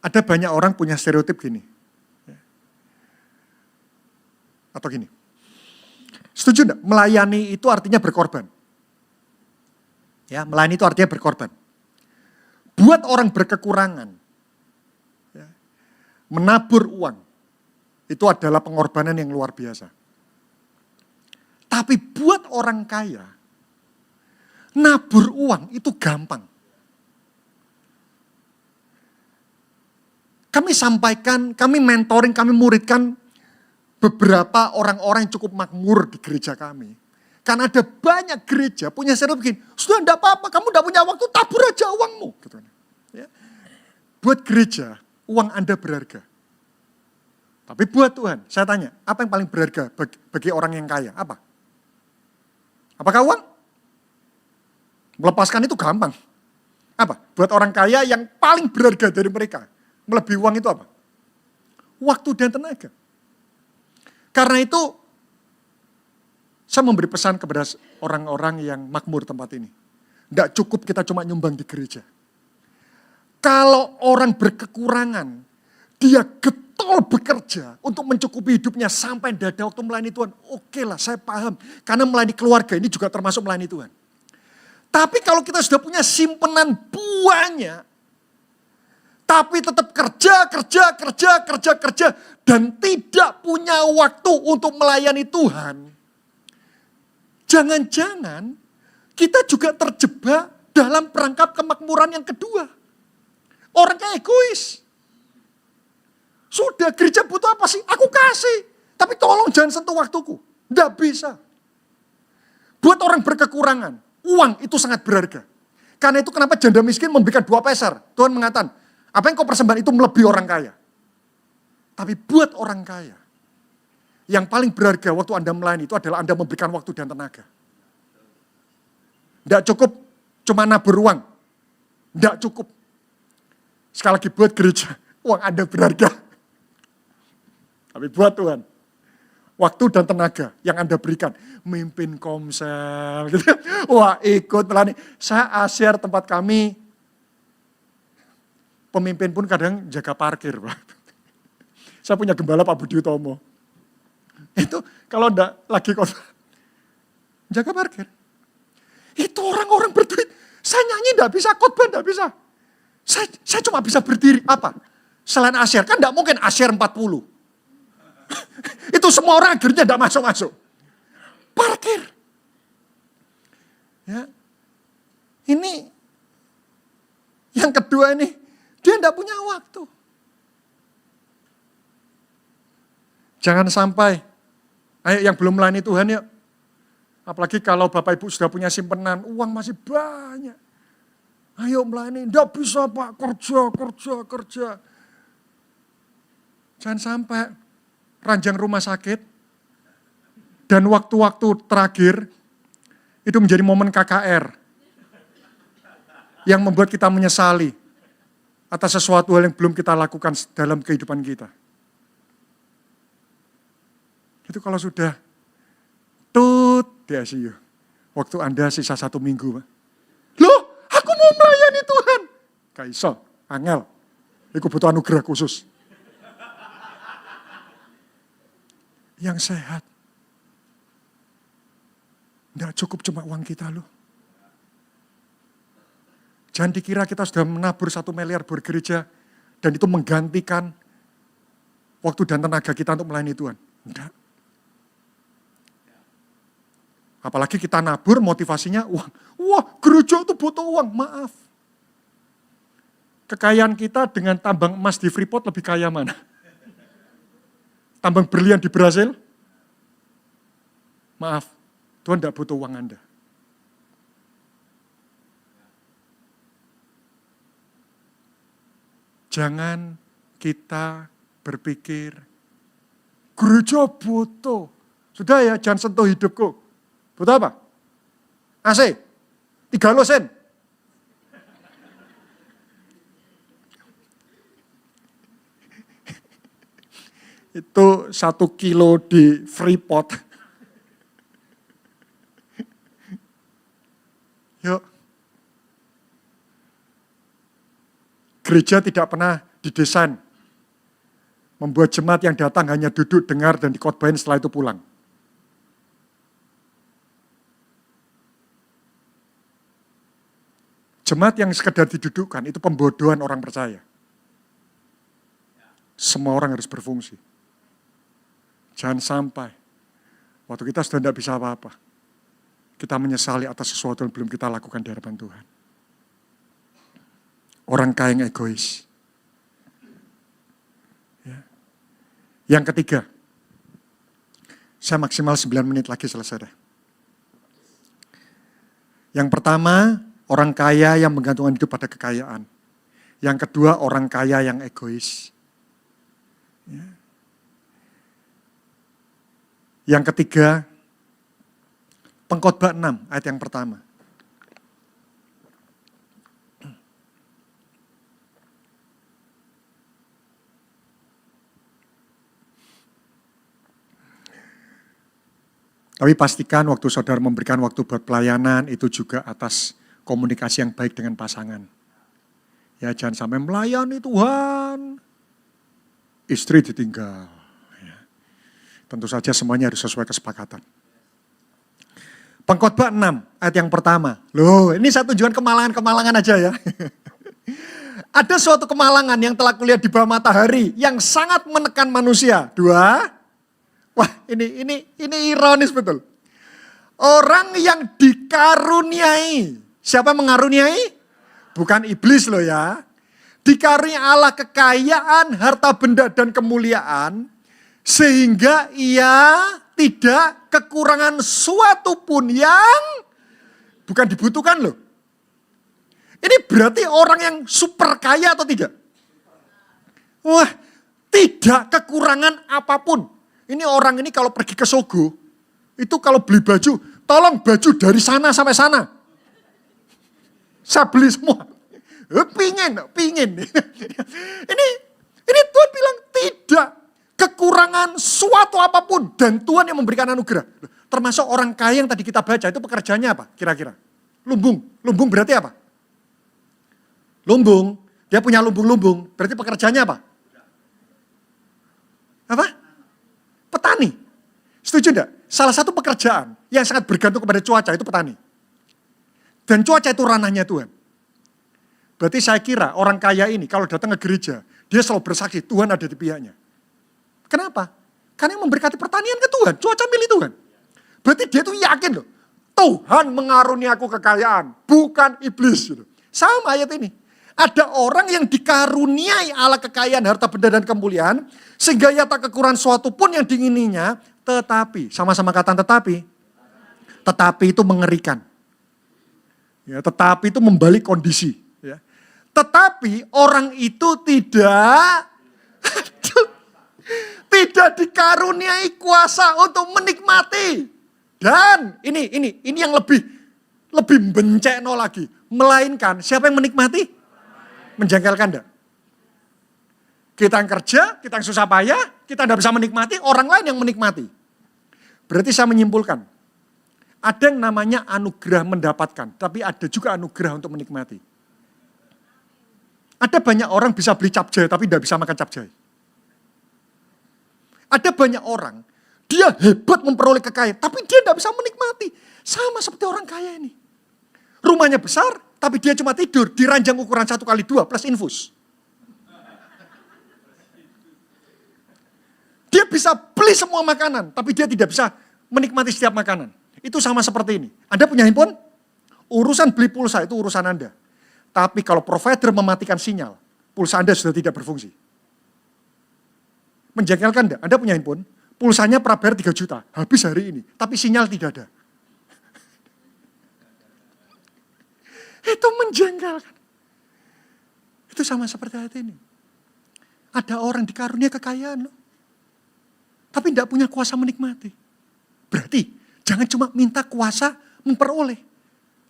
ada banyak orang punya stereotip gini. Atau gini, setuju enggak? Melayani itu artinya berkorban. Ya, melayani itu artinya berkorban. Buat orang berkekurangan, ya, menabur uang, itu adalah pengorbanan yang luar biasa. Tapi buat orang kaya, nabur uang itu gampang. Kami sampaikan, kami mentoring, kami muridkan beberapa orang-orang yang cukup makmur di gereja kami. Karena ada banyak gereja punya stereotip begini, sudah enggak apa-apa, kamu enggak punya waktu, tabur aja uangmu. Gitu. Ya. Buat gereja, uang Anda berharga. Tapi buat Tuhan, saya tanya, apa yang paling berharga bagi orang yang kaya? Apa? Apakah uang? Melepaskan itu gampang. Apa? Buat orang kaya yang paling berharga dari mereka, melebihi uang itu apa? Waktu dan tenaga. Karena itu, saya memberi pesan kepada orang-orang yang makmur tempat ini. Tidak cukup kita cuma nyumbang di gereja. Kalau orang berkekurangan, dia getol bekerja untuk mencukupi hidupnya sampai tidak ada waktu melayani Tuhan. Oke lah, saya paham. Karena melayani keluarga ini juga termasuk melayani Tuhan. Tapi kalau kita sudah punya simpenan banyak, tapi tetap kerja, dan tidak punya waktu untuk melayani Tuhan, jangan-jangan kita juga terjebak dalam perangkap kemakmuran yang kedua. Orang kayak egois. Sudah, gereja butuh apa sih? Aku kasih. Tapi tolong jangan sentuh waktuku. Tidak bisa. Buat orang berkekurangan, uang itu sangat berharga. Karena itu kenapa janda miskin memberikan 2 peser. Tuhan mengatakan, apa yang kau persembahkan itu melebihi orang kaya. Tapi buat orang kaya, yang paling berharga waktu Anda melayani itu adalah Anda memberikan waktu dan tenaga. Tidak cukup cuma nabur uang. Tidak cukup. Sekali lagi buat gereja, uang Anda berharga. Tapi buat Tuhan, waktu dan tenaga yang Anda berikan, mimpin komsel, gitu. Wah ikut melayani. Saya asyar tempat kami, pemimpin pun kadang jaga parkir. Saya punya gembala Pak Budi Utomo. Itu kalau enggak lagi kota, jaga parkir. Itu orang-orang berduit. Saya nyanyi enggak bisa, khotbah enggak bisa. Saya cuma bisa berdiri. Apa? Selain asyar, kan enggak mungkin asyar 40. Itu semua orang akhirnya enggak masuk-masuk. Parkir. Ya. Ini yang kedua ini, dia enggak punya waktu. Jangan sampai, ayo yang belum melayani Tuhan yuk. Apalagi kalau Bapak Ibu sudah punya simpenan, uang masih banyak. Ayo melayani, enggak bisa Pak, kerja. Jangan sampai ranjang rumah sakit dan waktu-waktu terakhir itu menjadi momen KKR yang membuat kita menyesali atas sesuatu hal yang belum kita lakukan dalam kehidupan kita. Itu kalau sudah di ICU, waktu Anda sisa 1 minggu. Loh, aku mau melayani Tuhan. Gak iso, angel. Iku butuh anugerah khusus. Yang sehat. Nggak cukup cuma uang kita loh. Jangan dikira kita sudah menabur 1 miliar buat gereja, dan itu menggantikan waktu dan tenaga kita untuk melayani Tuhan. Enggak. Apalagi kita nabur motivasinya uang. Wah, gereja itu butuh uang. Maaf. Kekayaan kita dengan tambang emas di Freeport lebih kaya mana? Tambang berlian di Brasil? Maaf, Tuhan tidak butuh uang Anda. Jangan kita berpikir, gereja butuh. Sudah ya, jangan sentuh hidupku. Butuh apa? AC, 3 losen. Itu 1 kilo di Freeport. Yuk. Gereja tidak pernah didesain membuat jemaat yang datang hanya duduk, dengar, dan dikhotbahin setelah itu pulang. Jemaat yang sekedar didudukkan itu pembodohan orang percaya. Semua orang harus berfungsi. Jangan sampai waktu kita sudah tidak bisa apa-apa, kita menyesali atas sesuatu yang belum kita lakukan di hadapan Tuhan. Orang kaya yang egois. Ya. Yang ketiga, saya maksimal 9 menit lagi selesai deh. Yang pertama, orang kaya yang menggantungkan hidup pada kekayaan. Yang kedua, orang kaya yang egois. Ya. Yang ketiga, Pengkhotbah 6 ayat yang pertama. Tapi pastikan waktu saudara memberikan waktu buat pelayanan itu juga atas komunikasi yang baik dengan pasangan. Ya jangan sampai melayani Tuhan, istri ditinggal. Ya. Tentu saja semuanya harus sesuai kesepakatan. Pengkhotbah 6 ayat yang pertama. Loh ini saya tunjukkan kemalangan-kemalangan aja ya. Ada suatu kemalangan yang telah kulihat di bawah matahari yang sangat menekan manusia. 2. Wah ini ironis betul. Orang yang dikaruniai. Siapa yang mengaruniai? Bukan iblis loh ya. Dikaruniai Allah kekayaan, harta benda dan kemuliaan. Sehingga ia tidak kekurangan suatu pun yang bukan dibutuhkan loh. Ini berarti orang yang super kaya atau tidak? Wah, tidak kekurangan apapun. Ini orang ini kalau pergi ke Sogo, itu kalau beli baju, tolong baju dari sana sampai sana. Saya beli semua. Pingin. Ini Tuhan bilang tidak kekurangan suatu apapun. Dan Tuhan yang memberikan anugerah. Termasuk orang kaya yang tadi kita baca, itu pekerjaannya apa kira-kira? Lumbung. Lumbung berarti apa? Lumbung. Dia punya lumbung-lumbung. Berarti pekerjaannya apa? Apa? Petani. Setuju enggak? Salah satu pekerjaan yang sangat bergantung kepada cuaca itu petani. Dan cuaca itu ranahnya Tuhan. Berarti saya kira orang kaya ini kalau datang ke gereja, dia selalu bersaksi Tuhan ada di pihaknya. Kenapa? Karena yang memberkati pertanian ke Tuhan, cuaca milik Tuhan. Berarti dia tuh yakin loh, Tuhan mengaruniai aku kekayaan, bukan iblis. Gitu. Sama ayat ini. Ada orang yang dikaruniai Allah kekayaan, harta benda dan kemuliaan, sehingga ia tak kekurangan suatu pun yang diingininya, tetapi, sama-sama kata tetapi itu mengerikan. Ya, tetapi itu membalik kondisi. Ya. Tetapi orang itu tidak dikaruniai kuasa untuk menikmati. Dan ini yang lebih bencekno lagi. Melainkan siapa yang menikmati? Menjengkelkan enggak? Kita yang kerja, kita yang susah payah, kita tidak bisa menikmati, orang lain yang menikmati. Berarti saya menyimpulkan, ada yang namanya anugerah mendapatkan, tapi ada juga anugerah untuk menikmati. Ada banyak orang bisa beli capcay, tapi tidak bisa makan capcay. Ada banyak orang, dia hebat memperoleh kekayaan, tapi dia tidak bisa menikmati. Sama seperti orang kaya ini. Rumahnya besar, tapi dia cuma tidur di ranjang ukuran 1x2 plus infus. Dia bisa beli semua makanan, tapi dia tidak bisa menikmati setiap makanan. Itu sama seperti ini. Anda punya handphone? Urusan beli pulsa itu urusan Anda. Tapi kalau provider mematikan sinyal, pulsa Anda sudah tidak berfungsi. Menjengkelkan enggak? Anda punya handphone, pulsanya prabayar 3 juta, habis hari ini, tapi sinyal tidak ada. Itu menjengkelkan. Itu sama seperti ayat ini. Ada orang dikarunia kekayaan loh. Tapi tidak punya kuasa menikmati. Berarti jangan cuma minta kuasa memperoleh.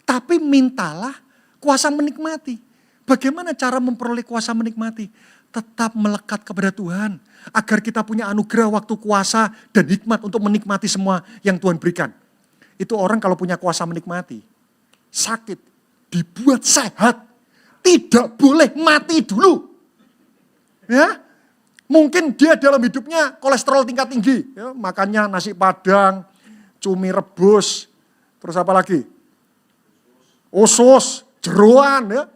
Tapi mintalah kuasa menikmati. Bagaimana cara memperoleh kuasa menikmati? Tetap melekat kepada Tuhan. Agar kita punya anugerah waktu kuasa dan hikmat untuk menikmati semua yang Tuhan berikan. Itu orang kalau punya kuasa menikmati. Sakit, dibuat sehat. Tidak boleh mati dulu. Ya, mungkin dia dalam hidupnya kolesterol tingkat tinggi. Ya, makannya nasi padang, cumi rebus, terus apa lagi? Usus, jeroan ya.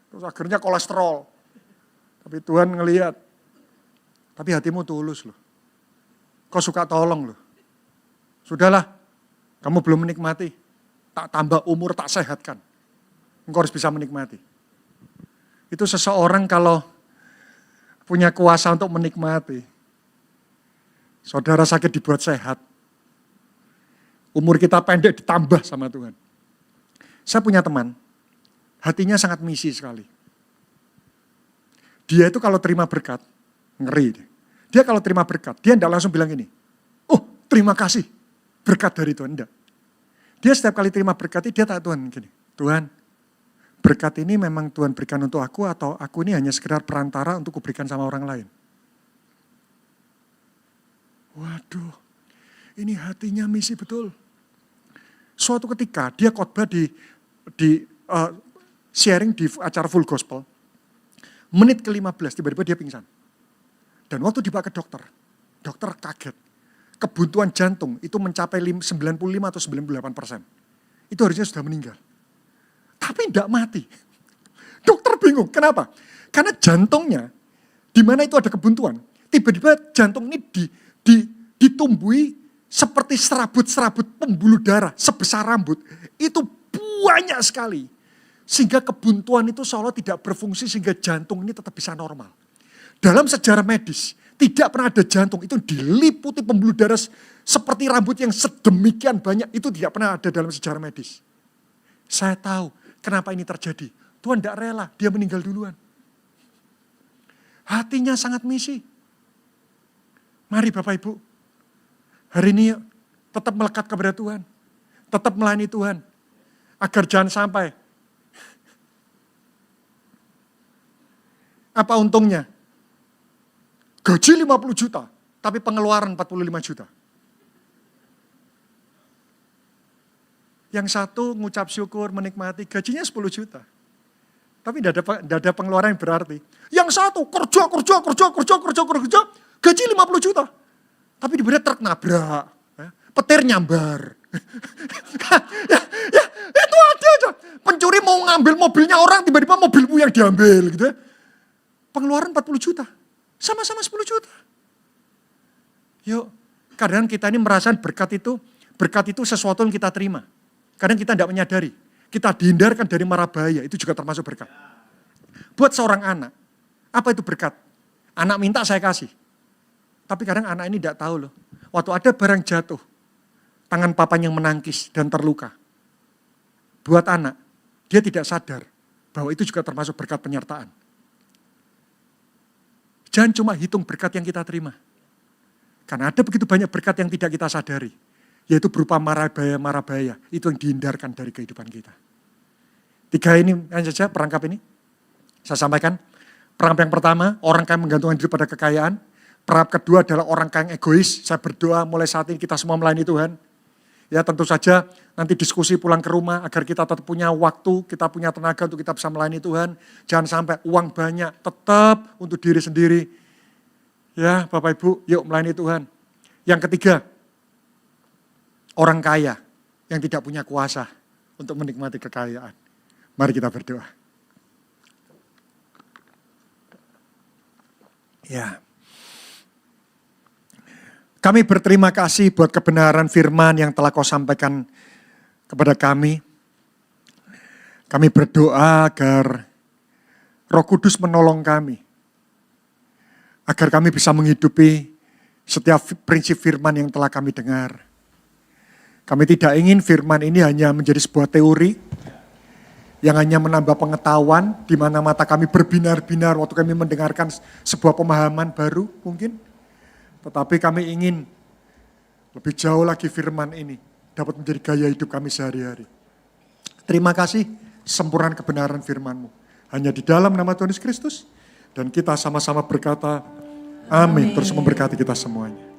Terus akhirnya kolesterol. Tapi Tuhan ngelihat, tapi hatimu tulus loh. Kau suka tolong loh. Sudahlah, kamu belum menikmati. Tak tambah umur, tak sehatkan. Engkau harus bisa menikmati. Itu seseorang kalau punya kuasa untuk menikmati. Saudara sakit dibuat sehat. Umur kita pendek ditambah sama Tuhan. Saya punya teman, hatinya sangat misi sekali. Dia itu kalau terima berkat, ngeri. Dia kalau terima berkat, dia tidak langsung bilang gini, oh terima kasih, berkat dari Tuhan. Enggak. Dia setiap kali terima berkat, dia tak Tuhan gini, Tuhan, berkat ini memang Tuhan berikan untuk aku atau aku ini hanya sekedar perantara untuk kuberikan sama orang lain. Waduh, ini hatinya misi betul. Suatu ketika dia khotbah di sharing di acara Full Gospel, menit ke-15 tiba-tiba dia pingsan. Dan waktu dibawa ke dokter kaget. Kebuntuan jantung itu mencapai 95 atau 98%. Itu harusnya sudah meninggal. Tapi tidak mati. Dokter bingung, kenapa? Karena jantungnya, di mana itu ada kebuntuan, tiba-tiba jantung ini ditumbuhi seperti serabut-serabut pembuluh darah sebesar rambut. Itu banyak sekali. Sehingga kebuntuan itu seolah tidak berfungsi sehingga jantung ini tetap bisa normal. Dalam sejarah medis, tidak pernah ada jantung itu diliputi pembuluh darah seperti rambut yang sedemikian banyak. Itu tidak pernah ada dalam sejarah medis. Saya tahu kenapa ini terjadi. Tuhan tidak rela, dia meninggal duluan. Hatinya sangat misi. Mari Bapak Ibu, hari ini tetap melekat kepada Tuhan. Tetap melayani Tuhan. Agar jangan sampai apa untungnya? Gaji 50 juta, tapi pengeluaran 45 juta. Yang satu ngucap syukur, menikmati, gajinya 10 juta. Tapi tidak ada pengeluaran yang berarti. Yang satu kerja, gaji 50 juta. Tapi diberi truk nabrak, petir nyambar. Itu ada aja. Pencuri mau ngambil mobilnya orang, tiba-tiba mobilmu yang diambil gitu ya. Pengeluaran 40 juta. Sama-sama 10 juta. Yuk, kadang kita ini merasa berkat itu sesuatu yang kita terima. Kadang kita tidak menyadari. Kita dihindarkan dari mara bahaya, itu juga termasuk berkat. Buat seorang anak, apa itu berkat? Anak minta saya kasih. Tapi kadang anak ini tidak tahu loh. Waktu ada barang jatuh, tangan papanya yang menangkis dan terluka. Buat anak, dia tidak sadar bahwa itu juga termasuk berkat penyertaan. Jangan cuma hitung berkat yang kita terima. Karena ada begitu banyak berkat yang tidak kita sadari. Yaitu berupa mara-bahaya. Itu yang dihindarkan dari kehidupan kita. 3 ini saja perangkap ini. Saya sampaikan. Perangkap yang pertama, orang kaya menggantungkan diri pada kekayaan. Perangkap kedua adalah orang kaya yang egois. Saya berdoa mulai saat ini kita semua melayani Tuhan. Ya tentu saja nanti diskusi pulang ke rumah agar kita tetap punya waktu, kita punya tenaga untuk kita bisa melayani Tuhan. Jangan sampai uang banyak tetap untuk diri sendiri. Ya Bapak Ibu, yuk melayani Tuhan. Yang ketiga, orang kaya yang tidak punya kuasa untuk menikmati kekayaan. Mari kita berdoa. Ya. Kami berterima kasih buat kebenaran firman yang telah Kau sampaikan kepada kami. Kami berdoa agar Roh Kudus menolong kami. Agar kami bisa menghidupi setiap prinsip firman yang telah kami dengar. Kami tidak ingin firman ini hanya menjadi sebuah teori yang hanya menambah pengetahuan di mana mata kami berbinar-binar waktu kami mendengarkan sebuah pemahaman baru mungkin. Tetapi kami ingin lebih jauh lagi firman ini dapat menjadi gaya hidup kami sehari-hari. Terima kasih sempurna kebenaran firman-Mu. Hanya di dalam nama Tuhan Yesus Kristus Dan kita sama-sama berkata, amin. Terus memberkati kita semuanya.